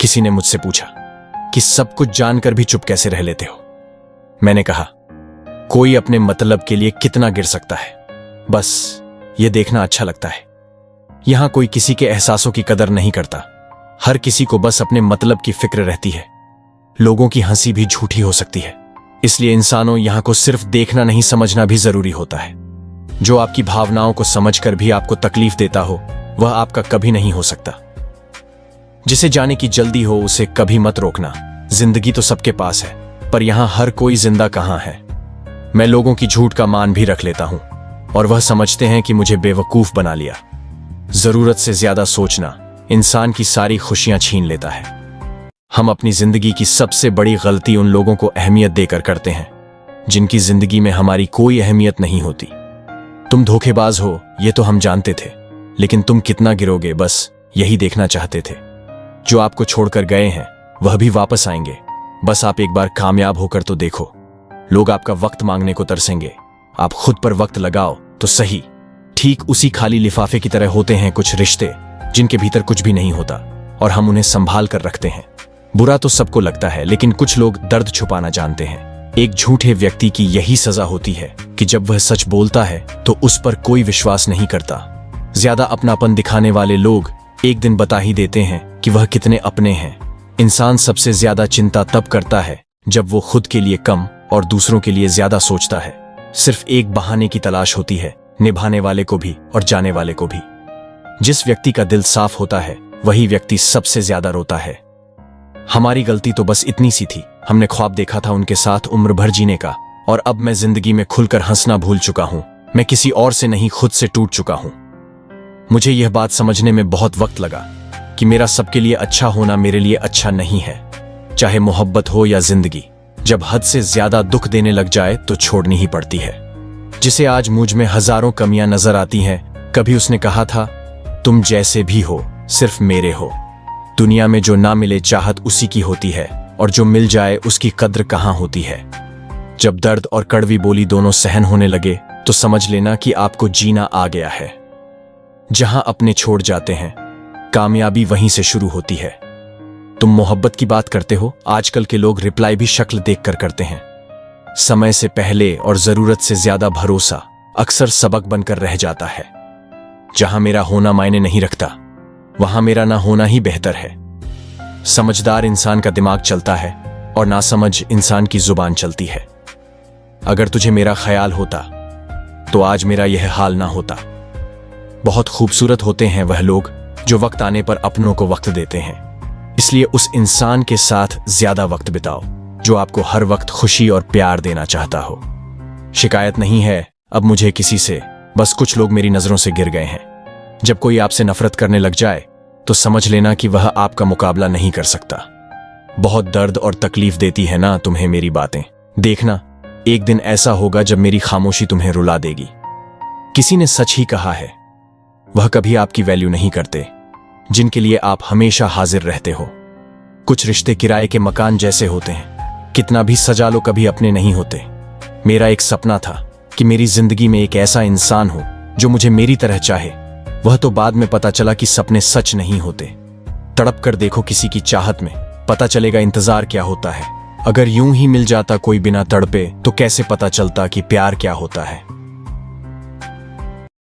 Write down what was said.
किसी ने मुझसे पूछा कि सब कुछ जानकर भी चुप कैसे रह लेते हो। मैंने कहा, कोई अपने मतलब के लिए कितना गिर सकता है, बस यह देखना अच्छा लगता है। यहां कोई किसी के एहसासों की कदर नहीं करता। हर किसी को बस अपने मतलब की फिक्र रहती है। लोगों की हंसी भी झूठी हो सकती है, इसलिए इंसानों यहां को सिर्फ देखना नहीं समझना भी जरूरी होता है। जो आपकी भावनाओं को समझकर भी आपको तकलीफ देता हो, वह आपका कभी नहीं हो सकता। जिसे जाने की जल्दी हो उसे कभी मत रोकना। जिंदगी तो सबके पास है, पर यहां हर कोई जिंदा कहां है। मैं लोगों की झूठ का मान भी रख लेता हूं और वह समझते हैं कि मुझे बेवकूफ बना लिया। जरूरत से ज्यादा सोचना इंसान की सारी खुशियां छीन लेता है। हम अपनी जिंदगी की सबसे बड़ी गलती उन लोगों को अहमियत देकर करते हैं जिनकी जिंदगी में हमारी कोई अहमियत नहीं होती। तुम धोखेबाज हो ये तो हम जानते थे, लेकिन तुम कितना गिरोगे बस यही देखना चाहते थे। जो आपको छोड़कर गए हैं वह भी वापस आएंगे, बस आप एक बार कामयाब होकर तो देखो। लोग आपका वक्त मांगने को तरसेंगे, आप खुद पर वक्त लगाओ तो सही। ठीक उसी खाली लिफाफे की तरह होते हैं कुछ रिश्ते जिनके भीतर कुछ भी नहीं होता और हम उन्हें संभाल कर रखते हैं। बुरा तो सबको लगता है, लेकिन कुछ लोग दर्द छुपाना जानते हैं। एक झूठे व्यक्ति की यही सजा होती है कि जब वह सच बोलता है तो उस पर कोई विश्वास नहीं करता। ज्यादा अपनापन दिखाने वाले लोग एक दिन बता ही देते हैं कि वह कितने अपने हैं। इंसान सबसे ज्यादा चिंता तब करता है जब वो खुद के लिए कम और दूसरों के लिए ज्यादा सोचता है। सिर्फ एक बहाने की तलाश होती है, निभाने वाले को भी और जाने वाले को भी। जिस व्यक्ति का दिल साफ होता है वही व्यक्ति सबसे ज्यादा रोता है। हमारी गलती तो बस इतनी सी थी, हमने ख्वाब देखा था उनके साथ उम्र भर जीने का, और अब मैं जिंदगी में खुलकर हंसना भूल चुका हूं। मैं किसी और से नहीं खुद से टूट चुका हूं। मुझे यह बात समझने में बहुत वक्त लगा कि मेरा सबके लिए अच्छा होना मेरे लिए अच्छा नहीं है। चाहे मोहब्बत हो या जिंदगी, जब हद से ज्यादा दुख देने लग जाए तो छोड़नी ही पड़ती है। जिसे आज मुझ में हजारों कमियां नजर आती हैं, कभी उसने कहा था, तुम जैसे भी हो सिर्फ मेरे हो। दुनिया में जो ना मिले चाहत उसी की होती है, और जो मिल जाए उसकी कद्र कहां होती है। जब दर्द और कड़वी बोली दोनों सहन होने लगे तो समझ लेना कि आपको जीना आ गया है। जहां अपने छोड़ जाते हैं, कामयाबी वहीं से शुरू होती है। तुम मोहब्बत की बात करते हो, आजकल के लोग रिप्लाई भी शक्ल देखकर करते हैं। समय से पहले और जरूरत से ज्यादा भरोसा अक्सर सबक बनकर रह जाता है। जहां मेरा होना मायने नहीं रखता, वहां मेरा ना होना ही बेहतर है। समझदार इंसान का दिमाग चलता है और नासमझ इंसान की जुबान चलती है। अगर तुझे मेरा ख्याल होता तो आज मेरा यह हाल ना होता। बहुत खूबसूरत होते हैं वह लोग जो वक्त आने पर अपनों को वक्त देते हैं। इसलिए उस इंसान के साथ ज्यादा वक्त बिताओ जो आपको हर वक्त खुशी और प्यार देना चाहता हो। शिकायत नहीं है अब मुझे किसी से, बस कुछ लोग मेरी नजरों से गिर गए हैं। जब कोई आपसे नफरत करने लग जाए तो समझ लेना कि वह आपका मुकाबला नहीं कर सकता। बहुत दर्द और तकलीफ देती है ना तुम्हें मेरी बातें। देखना एक दिन ऐसा होगा जब मेरी खामोशी तुम्हें रुला देगी। किसी ने सच ही कहा है, वह कभी आपकी वैल्यू नहीं करते जिनके लिए आप हमेशा हाजिर रहते हो। कुछ रिश्ते किराए के मकान जैसे होते हैं, कितना भी सजा लो कभी अपने नहीं होते। मेरा एक सपना था कि मेरी जिंदगी में एक ऐसा इंसान हो जो मुझे मेरी तरह चाहे। वह तो बाद में पता चला कि सपने सच नहीं होते। तड़प कर देखो किसी की चाहत में, पता चलेगा इंतजार क्या होता है। अगर यूं ही मिल जाता कोई बिना तड़पे तो कैसे पता चलता कि प्यार क्या होता है।